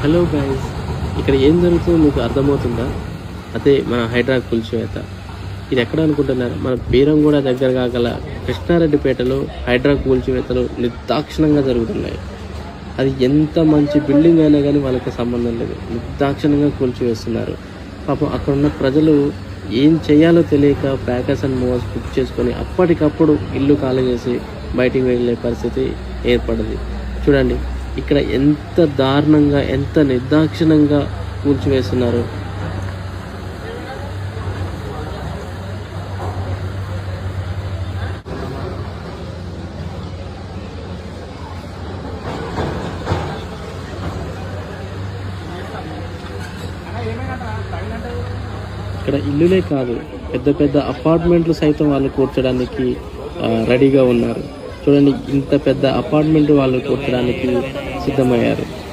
Hello guys, ఇక్కడ ఏం జరుగుతుందో మీకు అర్థమవుతుందా? అదే మన హైడ్రాక్ కూల్చివేత. ఇది ఎక్కడ అనుకుంటున్నారు? మన బీరంగూడ దగ్గరగా గల కృష్ణారెడ్డిపేటలో హైడ్రాక్ కూల్చివేతలు నిర్దాక్షిణంగా జరుగుతున్నాయి. అది ఎంత మంచి బిల్డింగ్ అయినా కానీ వాళ్ళకి సంబంధం లేదు, నిర్దాక్షిణంగా కూల్చివేస్తున్నారు. పాపం అక్కడ ఉన్న ప్రజలు ఏం చేయాలో తెలియక ప్యాకర్స్ అండ్ మూవర్స్ బుక్ చేసుకొని అప్పటికప్పుడు ఇల్లు ఖాళీ చేసి బయటికి వెళ్ళే పరిస్థితి ఏర్పడింది. చూడండి ఇక్కడ ఎంత దారుణంగా, ఎంత నిర్దాక్షిణంగా కూల్చివేస్తున్నారు. ఇక్కడ ఇల్లులే కాదు, పెద్ద పెద్ద అపార్ట్మెంట్లు సైతం వాళ్ళు కూర్చోడానికి రెడీగా ఉన్నారు. చూడండి, ఇంత పెద్ద అపార్ట్మెంట్ వాళ్ళు కూర్చోడానికి సిద్ధమయ్యారు.